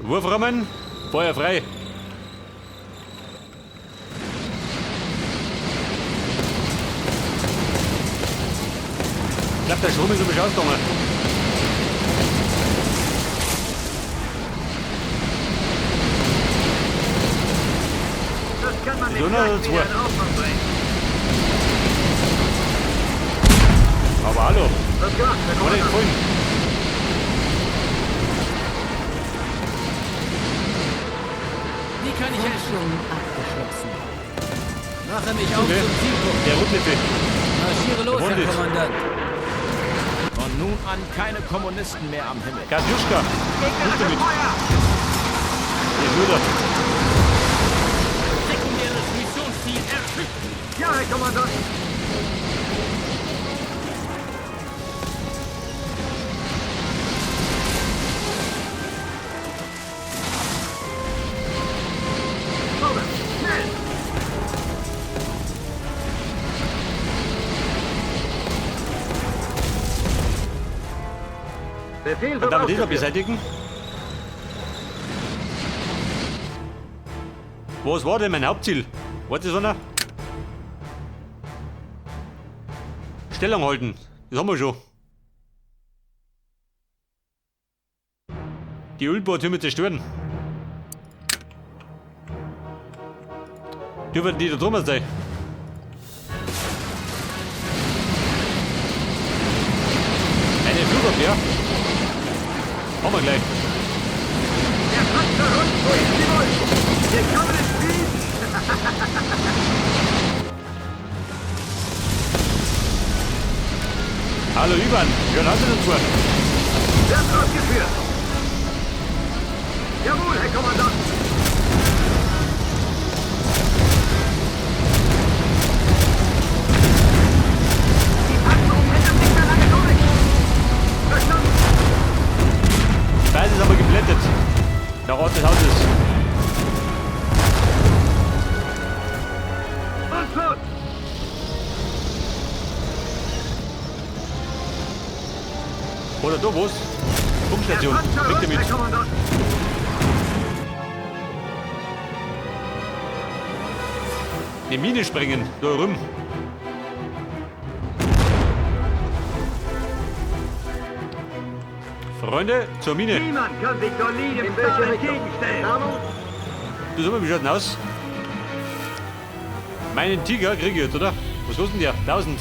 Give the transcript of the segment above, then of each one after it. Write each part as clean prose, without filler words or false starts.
Wurfrahmen, Feuer frei. Ich glaube, der Strom ist aber schon ausgegangen. Das kann man nicht So, na, gleich zwei. wieder in Aufwand bringen. Aber hallo, Das gemacht, Herr kann man nicht Kommandant. folgen. Wie kann ich helfen? Forschung abgeschlossen. Mache mich auf Okay. zum Zielpunkt. Der Rundlippe. Marschiere los, Herr Rundet. Kommandant. Von nun an keine Kommunisten mehr am Himmel. Kasjuschka, Gegner gut damit. Feuer! Der Bruder. Sekundäres Missionsziel erfüllt. Ja, Herr Kommandant. Vorwärts, schnell! Befehl wird Und damit dieser ausgeführt. beseitigen. Was war denn mein Hauptziel? Warte, Sonne. Stellung halten. Das haben wir schon. Die Ölbohrtürme zerstören. Dürfen die da drüber sein? Eine Flugabwehr. Haben wir gleich. Der Panzer rollt, wohin Sie wollen. Wir kommen ins Spiel. Hallo Ivan, schon hast du dazu? Wird ausgeführt. Jawohl, Herr Kommandant. Die Panzerung hält uns nicht mehr lange durch. Verstanden. Die Basis ist aber geblendet. Der Ort des Hauses. Und los. Oder da was? Der Funkstation. Panzer Weg rollt, damit. Herr Kommandant. Die Mine sprengen. Da rum. Freunde, zur Mine. Niemand kann sich solid im Stahl entgegenstellen. Du sag mal, wie schaut denn aus? Meinen Tiger krieg ich jetzt, oder? Was kostet der? 1000.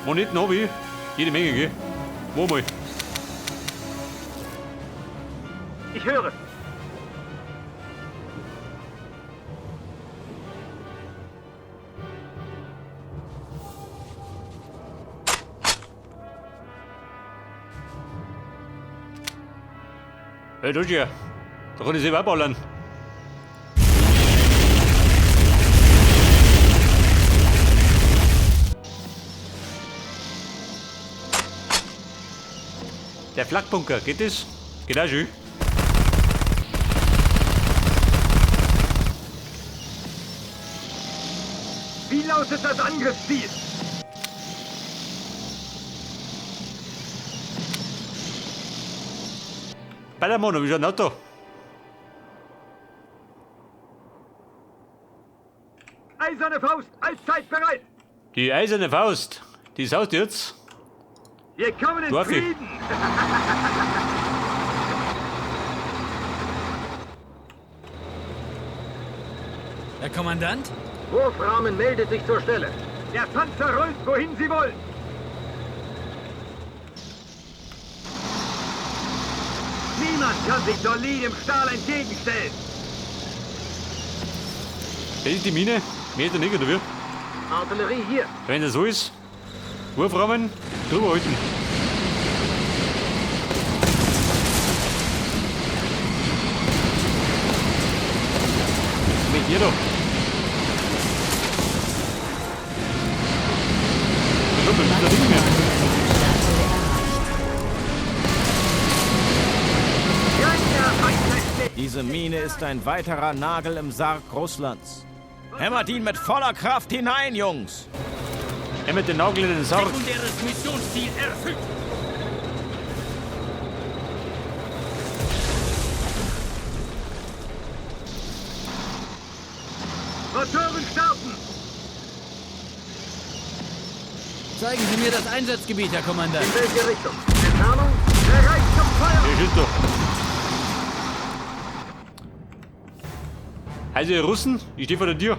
Moneten hab ich. Jede Menge, gell? Wo mal? Ich höre. Hey, du hier. Da kann ich selber abballern. Der Flakbunker, geht das? Geht auch schön. Wie lautet das Angriffsziel? Ballermann, wie schaut denn Auto? Eiserne Faust, allzeit bereit. Die eiserne Faust. Die saust jetzt. Wir kommen in Dorfi. Frieden. Herr Kommandant? Wurfrahmen meldet sich zur Stelle. Der Panzer rollt, wohin Sie wollen. Niemand kann sich solid im Stahl entgegenstellen. Das ist die Mine. Mehr ist da nicht, oder wie? Artillerie hier. Wenn das so ist, Wurfrahmen, drüber halten. Mit jeder. Ich glaube, das ist nicht mehr. Ja, Feind. Diese Mine ist ein weiterer Nagel im Sarg Russlands. Hämmert ihn mit voller Kraft hinein, Jungs! Er mit den Nagel in den Sarg. Sekundäres Missionsziel erfüllt. Zeigen Sie mir das Einsatzgebiet, Herr Kommandant. In welche Richtung? Entfernung? Bereit zum Feuer! Hier schießt doch. Also ihr Russen, ich stehe vor der Tür.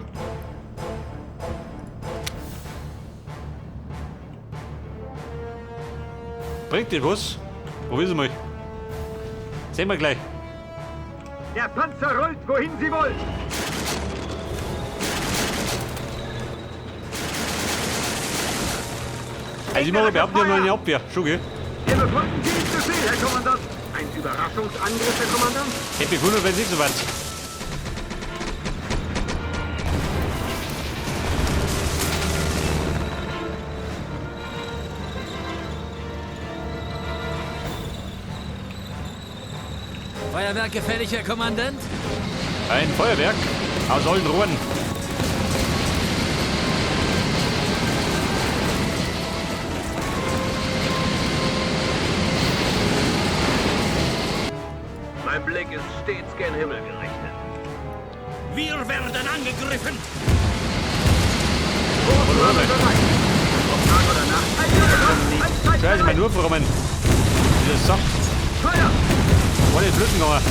Bringt ihr was? Probieren Sie mal. Sehen wir gleich. Der Panzer rollt, wohin Sie wollen! Also ich mache behaupten, wir haben noch eine Abwehr. Schon, gell? Wir befolgen diesen Befehl, Herr Kommandant! Ein Überraschungsangriff, Herr Kommandant? Hätte mich gewundert, wenn es nicht so weit. Feuerwerk gefällig, Herr Kommandant? Ein Feuerwerk aus allen Rohren. Mein Blick ist stets gen Himmel gerichtet. Wir werden angegriffen! Vorfahrt bereit! Ob Tag oder Nacht? Scheiße, mal nur verrummen. Dieses Saft. Feuer! Ohne Flüssen gegangen.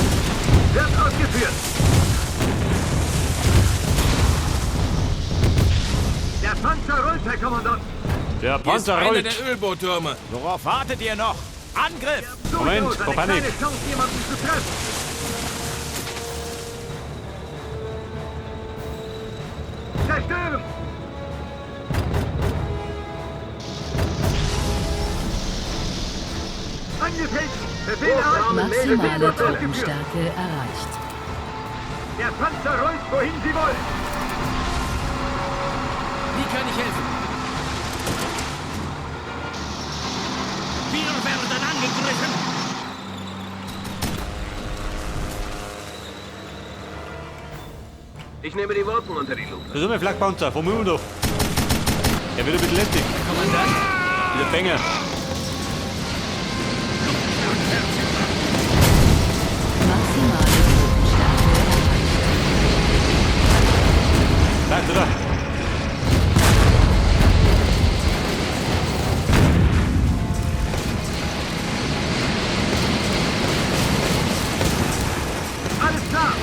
Wird ausgeführt! Der Panzer rollt, Herr Kommandant! Der Panzer Einer rollt. der Ölboottürme. Worauf wartet ihr noch? Angriff! Moment, Durchaus eine Kopanik. kleine Chance, jemanden zu treffen! Zerstören! Angetreten! Befehl erhalten! Maximale Befehl ausgeführt. Truppenstärke erreicht. Der Panzer rollt, wohin Sie wollen! Wie kann ich helfen? Wir werden angegriffen! Ich nehme die Wolken unter die Lupe. Das ist mein Flakpanzer vom Himmel doch. Er wird ein bisschen lästig. Kommandant? Dieser Bänger. Maximale Truppenstärke erreicht. Sagt oder? Alles klar!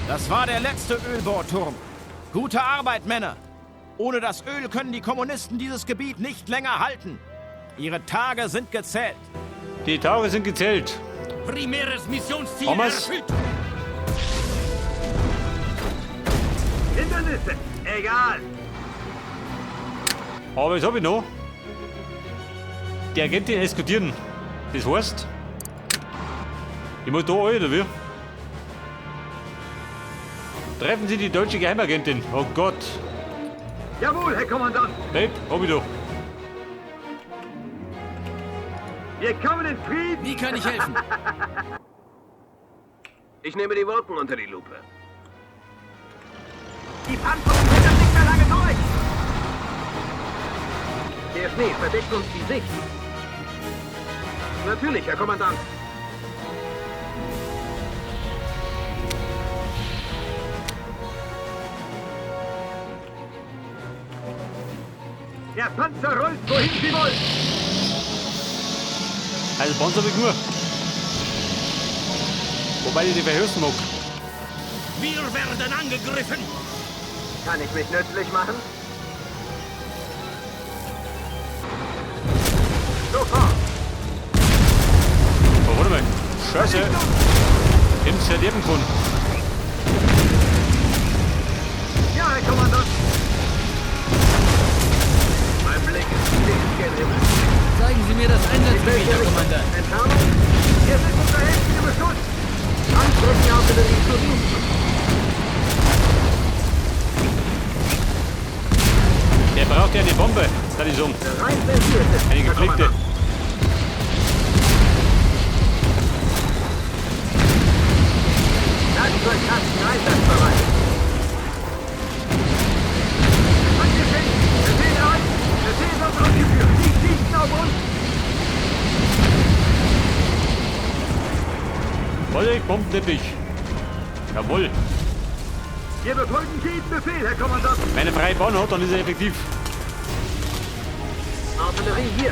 Das war der letzte Ölbohrturm. Gute Arbeit, Männer. Ohne das Öl können die Kommunisten dieses Gebiet nicht länger halten. Ihre Tage sind gezählt. Die Tage sind gezählt. Primäres Missionsziel Thomas? erfüllt! Hindernisse! Egal! Aber was hab ich noch? Die Agentin eskortieren. Das heißt, ich muss da rein, oder wie? Treffen Sie die deutsche Geheimagentin. Oh Gott. Jawohl, Herr Kommandant! Babe, hab ich doch. Wir kommen in Frieden! Wie kann ich helfen? Ich nehme die Wolken unter die Lupe. Die Panzerung hält das nicht mehr lange durch! Der Schnee verdeckt uns die Sicht. Natürlich, Herr Kommandant. Der Panzer rollt, wohin Sie wollen! Also Panzer hab ich nur. Wobei ich die verhörsten mag. Wir werden angegriffen! Kann ich mich nützlich machen? Sofort! Oh, warte mal. Scheiße. Ins Leben können. Ja, Herr Kommandant! Mein Blick ist stets gen Himmel. Zeigen Sie mir das Einsatzgebiet, Herr Kommandant. Entfernung? Wir sind unter heftigem Beschuss! Anschlussartillerie zu Diensten! Der braucht ja eine Bombe. Das ist um. Bereit versiert ist, Eine Herr gepflegte. Kommandant. Werkzeugkasten einsatzbereit. Angeschickt! Befehl erhalten! Befehl wird ausgeführt! Sie schießen auf uns! Oleg, Bombenteppich. Jawohl. Wir befolgen jeden Befehl, Herr Kommandant. Wenn er freie Bahn hat, dann ist er effektiv. Artillerie hier.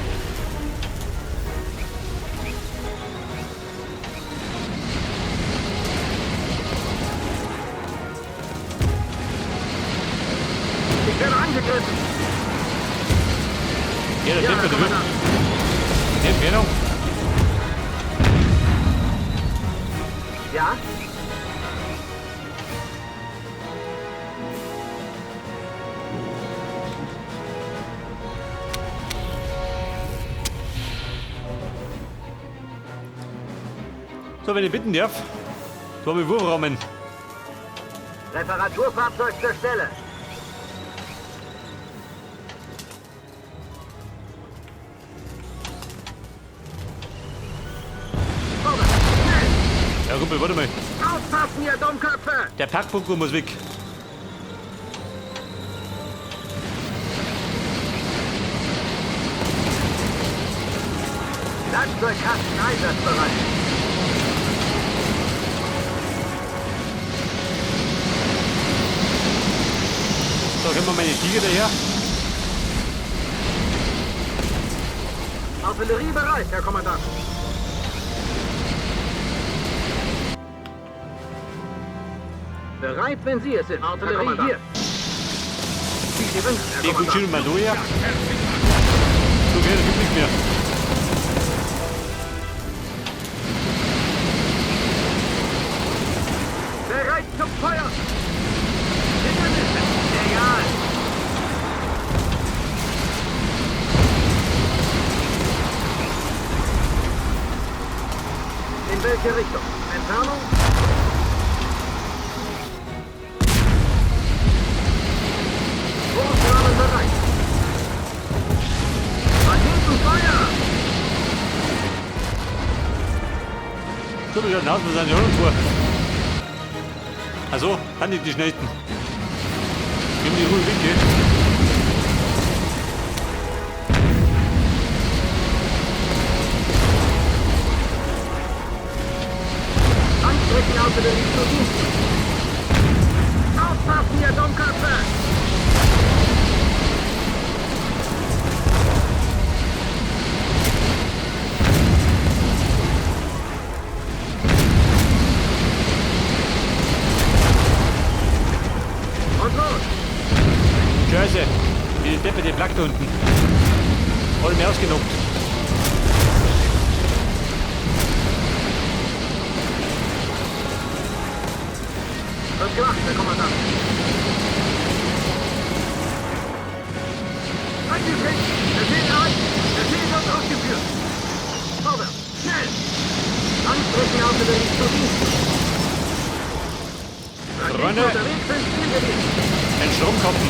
Ich werde angegriffen. Ja, der Ja, Tempo Herr drüben. Kommandant. Die Entfernung. Ja? So, wenn ich bitten darf, da haben wir Wurfrahmen. Reparaturfahrzeug zur Stelle. Vorwärts, schnell! Ja, Ruppel, warte mal. Aufpassen, ihr Dummköpfe! Der Packbunker muss weg. Werkzeugkasten einsatzbereit. So, können wir meine Tiger daher. Artillerie bereit, Herr Kommandant. Bereit, wenn Sie es sind. Artillerie hier. Wie Sie wünschen, Herr Die Kommandant. Kutschinen mal so her. So, okay, das gibt nichts mehr. Bereit zum Feuer! Hindernisse! Egal! In welche Richtung? Entfernung? Großrahmen bereit! Raketenfeuer! So, wie schaut denn aus? Wir sind ja schon vor. Also, kann ich die schnellsten. Gib die Ruhe weg, gell? Langstreckenartillerie zu Dienst. Aufpassen, ihr Dummköpfe! Und los! Scheiße. Die Deppe, die Plack da unten. Voll mir ausgenockt. Wird gemacht, Herr Kommandant. Angekriegt! Befehl erreicht! Befehl wird ausgeführt! Vorwärts! Schnell! Langstreckenartillerie zu Dienst! Raketen Freunde. unterwegs sind Zielgebiet! Ein Stromkopfen.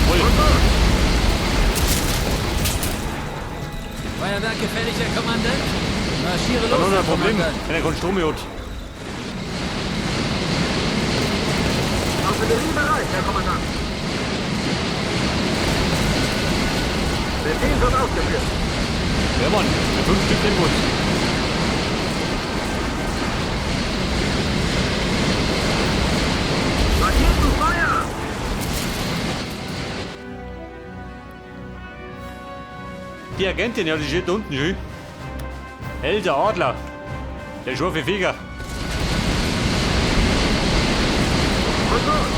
Voll. Und los! Feuerwerk gefällig, Herr Kommandant? Marschiere Dann los, noch Herr ein Problem, Kommandant. wenn er keinen Strom mehr hat. Artillerie bereit, Herr Kommandant! Befehl wird ausgeführt! Ja, Mann, mit 5 Stück Tempos. Raketenfeuer! Die Agentin, ja, die steht da unten schön. Der Adler. Der scharfe Feger. Und los!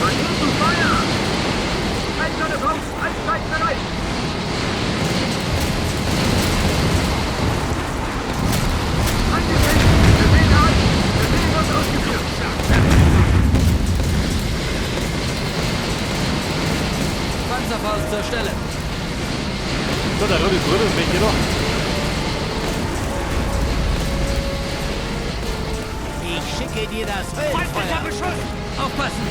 Raketenfeuer! Eiserne Punkt, Eiszeit bereit! Angekriegt! Befehl erreicht! Befehl wird ausgeführt! Panzerfaust zur Stelle. So, der rote Brüder, das Mädchen noch. Ich schicke dir das Höhlenfeuer. Aufpassen!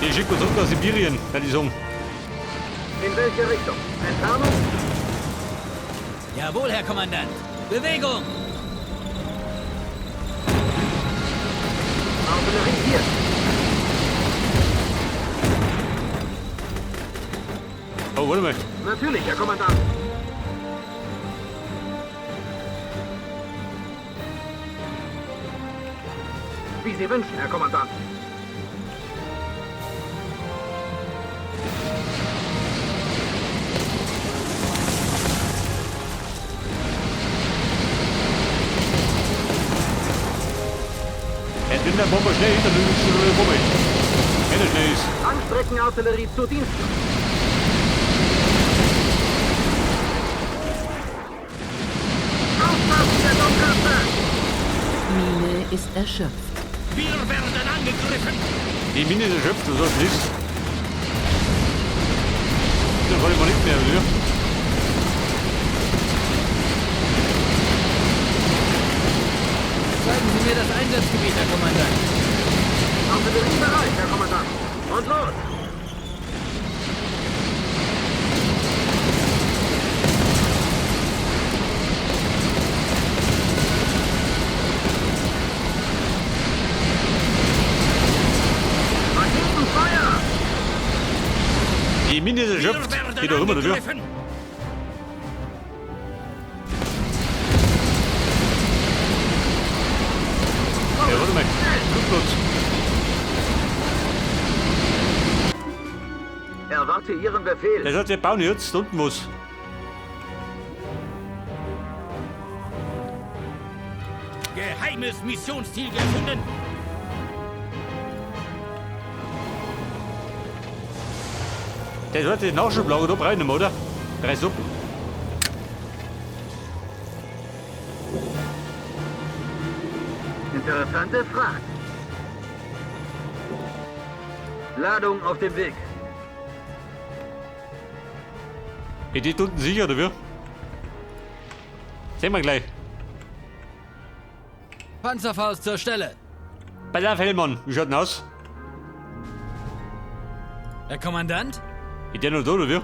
Die schickt uns unten aus Sibirien, kann ich sagen. In welche Richtung? Entfernung? Jawohl, Herr Kommandant. Bewegung! Artillerie hier! Oh, warte mal. Natürlich, Herr Kommandant. Wie Sie wünschen, Herr Kommandant. Wenn der Bomber schnell hinter der Bombe. Wenn er schnell ist. Langstreckenartillerie zu Diensten. Aufpassen, der Domkasten! Mine ist erschöpft. Wir werden angegriffen. Die Mine ist erschöpft, was das ist. Da wollen wir nicht mehr, oder? Zeigen Sie mir das Einsatzgebiet, Herr Kommandant. Artillerie bereit, Herr Kommandant. Und los! Raketenfeuer! Die Mine ist erschöpft. Geht doch immer, oder? angegriffen. Ja, warte mal. Flugplatz. Erwarte Ihren Befehl. Der sagt, wir bauen jetzt da unten was. Geheimes Missionsziel gefunden. Der sollte den Nachschublager da rein, oder? Reiß ab. Interessante Frage. Ladung auf dem Weg. Ist die unten sicher, oder wie? Sehen wir gleich. Panzerfaust zur Stelle. Pass auf, Hellmann. Wie schaut denn aus? Herr Kommandant? Ist der noch da, oder wie?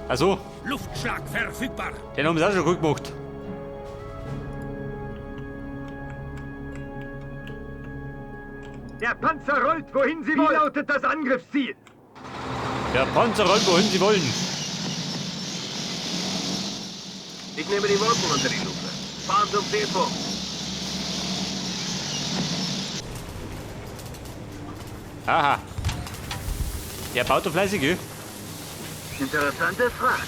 Ach so, Luftschlag verfügbar. den haben sie auch schon gut gemacht. Der Panzer rollt, wohin Sie wollen. Wie lautet das Angriffsziel? Der Panzer rollt, wohin sie wollen. Ich nehme die Wolken unter die Lupe. Fahren zum Zielpunkt. Aha. Der baut doch fleißig, gell? Interessante Frage.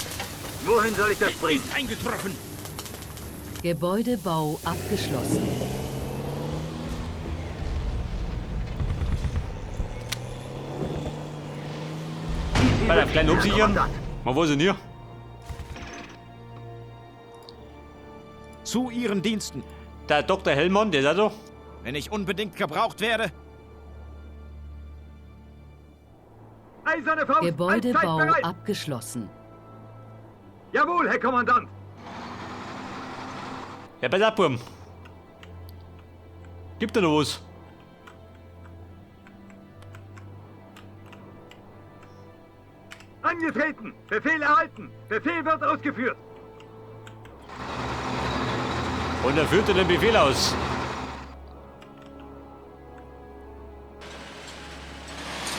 Wohin soll ich das bringen? Ist eingetroffen. Gebäudebau abgeschlossen. Bei der kleinen Umsichern. Man weiß ja nie. Zu Ihren Diensten. Der Dr. Hellmann, der ist auch da. Wenn ich unbedingt gebraucht werde, Eiserne Faust, Gebäudebau allzeit bereit. abgeschlossen. Jawohl, Herr Kommandant. Ja, pass auf, Burm. Gibt da noch was? Angetreten. Befehl erhalten. Befehl wird ausgeführt. Und er führte den Befehl aus.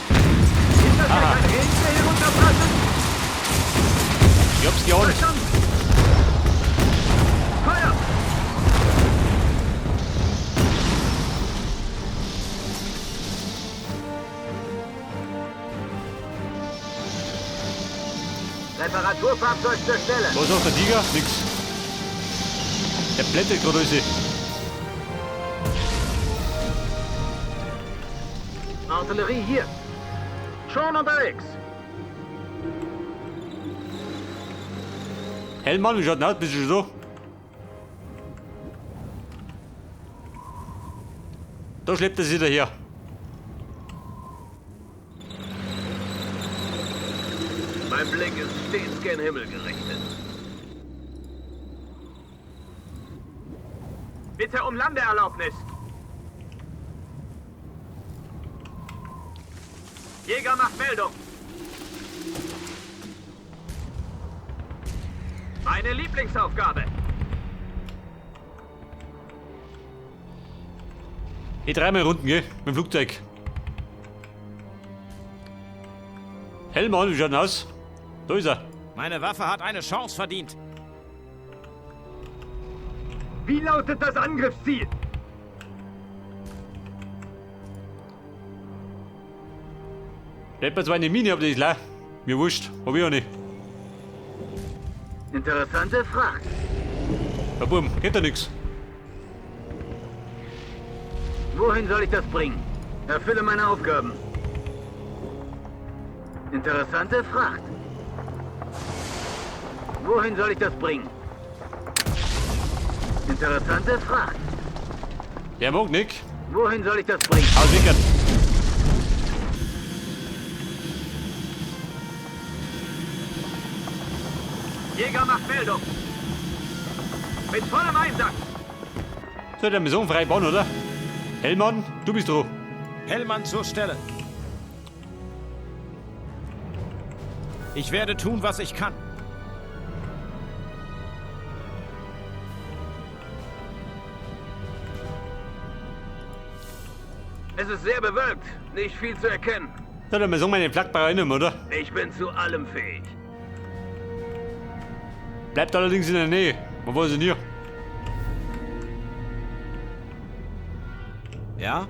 Ist das Aha. hier kein Regner hier runterpassen? Ich hab's geahnt. Verstanden. Feuer! Reparaturfahrzeug zur Stelle. Was sagt der Tiger? Nix. Der blättert gerade alles. Artillerie hier. Schon unterwegs. Hellmann, wie schaut denn aus? Bist du schon so? Da schleppt er sich daher. Mein Blick ist stets gen Himmel gerichtet. Bitte um Landeerlaubnis. Jäger macht Meldung. Meine Lieblingsaufgabe. Ich dreimal Runden, gell? Mit dem Flugzeug. Hellmann, wie schaut denn aus? Da ist er. Meine Waffe hat eine Chance verdient. Wie lautet das Angriffsziel? Bleibt mir zwar eine Mine, aber die ist leer. Mir wurscht, hab ich auch nicht. Interessante Frage. Ja, Buben, geht da nix. Wohin soll ich das bringen? Erfülle meine Aufgaben. Interessante Frage. Wohin soll ich das bringen? Interessante Frage. Der mag nicht. Wohin soll ich das bringen? Auswickern. Jäger macht Meldung. Mit vollem Einsatz. So, der Mission frei bauen, oder? Hellmann, du bist dran. Hellmann zur Stelle. Ich werde tun, was ich kann. Es ist sehr bewölkt. Nicht viel zu erkennen. So, der Mission meine Flakbare erinnern, oder? Ich bin zu allem fähig. Bleibt allerdings in der Nähe. Man weiß es nie. Ja?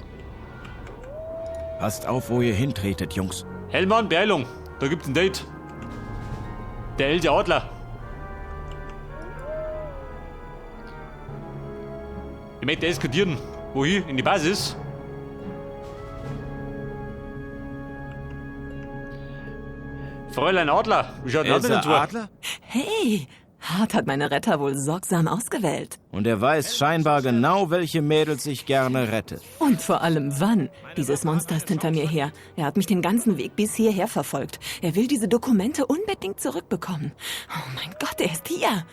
Passt auf, wo ihr hintretet, Jungs. Hellmann, Beeilung. Da gibt's ein Date. Der Else Adler. Ich möchte eskortieren. Wohin? In die Basis? Fräulein Adler, wie schaut das denn zu? Adler? Hey, Hart hat meine Retter wohl sorgsam ausgewählt. Und er weiß scheinbar genau, welche Mädels ich gerne rette. Und vor allem wann. Dieses Monster ist hinter mir her. Er hat mich den ganzen Weg bis hierher verfolgt. Er will diese Dokumente unbedingt zurückbekommen. Oh mein Gott, er ist hier.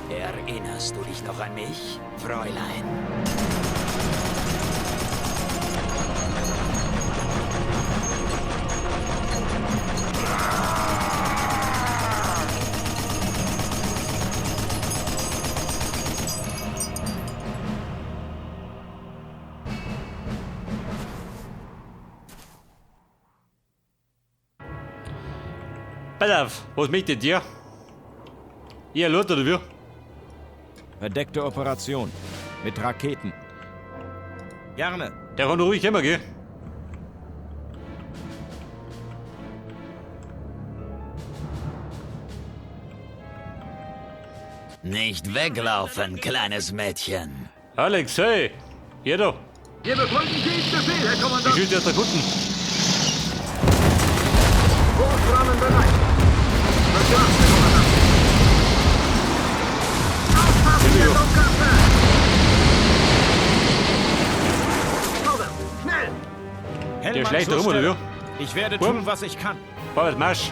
Erinnerst du dich noch an mich, Fräulein? Pass auf, was möchtet ihr? Ihr Lot oder wir? Verdeckte Operation. Mit Raketen. Gerne. Der kann ruhig immer gehen. Nicht weglaufen, kleines Mädchen. Alex, hey! Hier da! Wir befolgen Dienstbefehl, Herr Ich Kommandant. schütte aus der Kutten. Wurfrahmen bereit. Verstanden, Herr Kommandant. Aufpassen, Silvio. der Luftwaffe! Vorwärts, schnell! Hellmann schleicht zur rum, oder Stelle. wie? Ich werde Bumm. tun, was ich kann. Vorwärts, Marsch!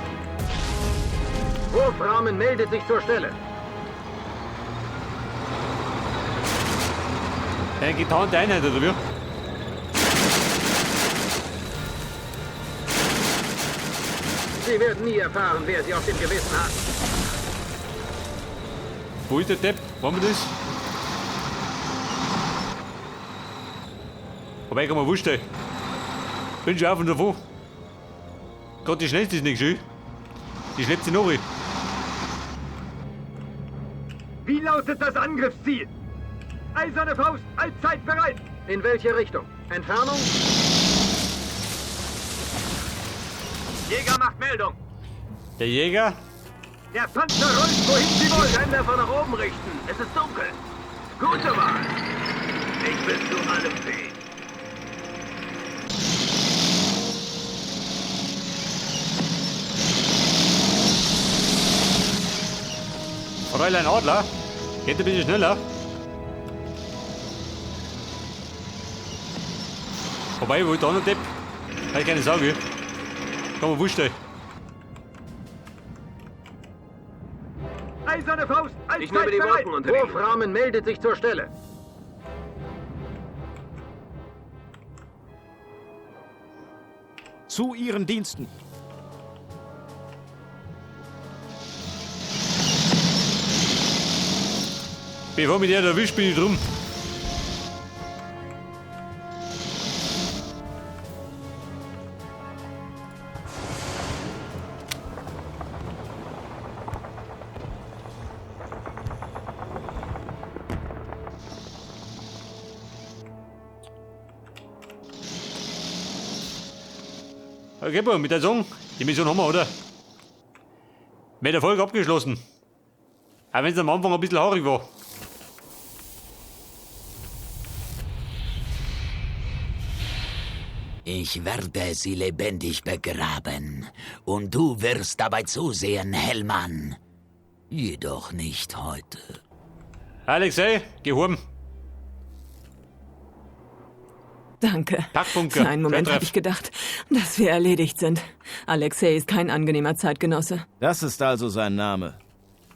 Wurfrahmen meldet sich zur Stelle. Eine getarnte Einheit, oder wie? Sie werden nie erfahren, wer sie auf dem Gewissen hat. Wo ist der Depp? Wollen wir das? Wobei, kann man wurscht, ey. Bin schon auf und davon. Gerade die schnellste ist nicht schön. Die schleppt sie noch rein. Wie lautet das Angriffsziel? Eiserne Faust, allzeit bereit. In welche Richtung? Entfernung? Jäger macht Meldung. Der Jäger? Der Panzer rollt, wohin Sie wollen. Scheinwerfer nach oben richten. Es ist dunkel. Gute Wahl. Ich bin zu allem fähig. mittlerweile ein Adler. Geht ein bisschen schneller. Wobei, wo ich da noch Depp, kann ich keine sagen. Kann man wurscht. Eiserne Faust, ich nehme die Waffen unter die Wurfrahmen meldet sich zur Stelle. Zu Ihren Diensten. Bevor mich der erwischt, bin ich drum. Okay, mit der Song. Die Mission haben wir, oder? Mit Erfolg abgeschlossen. Auch wenn es am Anfang ein bisschen haarig war. Ich werde sie lebendig begraben. Und du wirst dabei zusehen, Hellmann. Jedoch nicht heute. Alexei, geh heim. Danke. Packbunker. Für einen Moment Treff. habe ich gedacht, dass wir erledigt sind. Alexei ist kein angenehmer Zeitgenosse. Das ist also sein Name.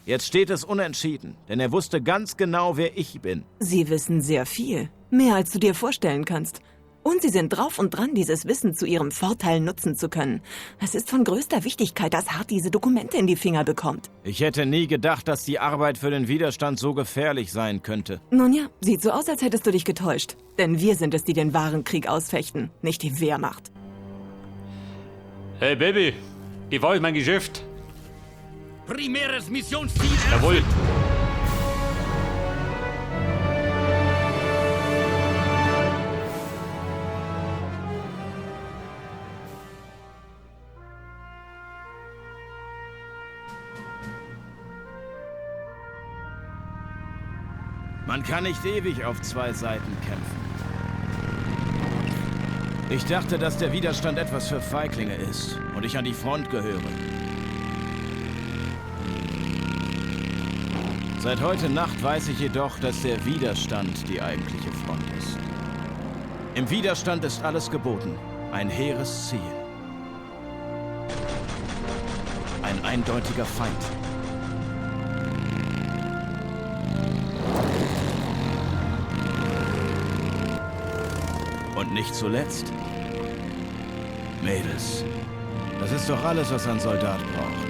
Jetzt steht es unentschieden, denn er wusste ganz genau, wer ich bin. Sie wissen sehr viel. Mehr als du dir vorstellen kannst. Und sie sind drauf und dran, dieses Wissen zu ihrem Vorteil nutzen zu können. Es ist von größter Wichtigkeit, dass Hart diese Dokumente in die Finger bekommt. Ich hätte nie gedacht, dass die Arbeit für den Widerstand so gefährlich sein könnte. Nun ja, sieht so aus, als hättest du dich getäuscht. Denn wir sind es, die den wahren Krieg ausfechten, nicht die Wehrmacht. Hey Baby, Gefahr ist mein Geschäft. Primäres Missionsziel Jawohl. Man kann nicht ewig auf zwei Seiten kämpfen. Ich dachte, dass der Widerstand etwas für Feiglinge ist und ich an die Front gehöre. Seit heute Nacht weiß ich jedoch, dass der Widerstand die eigentliche Front ist. Im Widerstand ist alles geboten. Ein hehres Ziel. Ein eindeutiger Feind. Und nicht zuletzt, Mädels. Das ist doch alles, was ein Soldat braucht.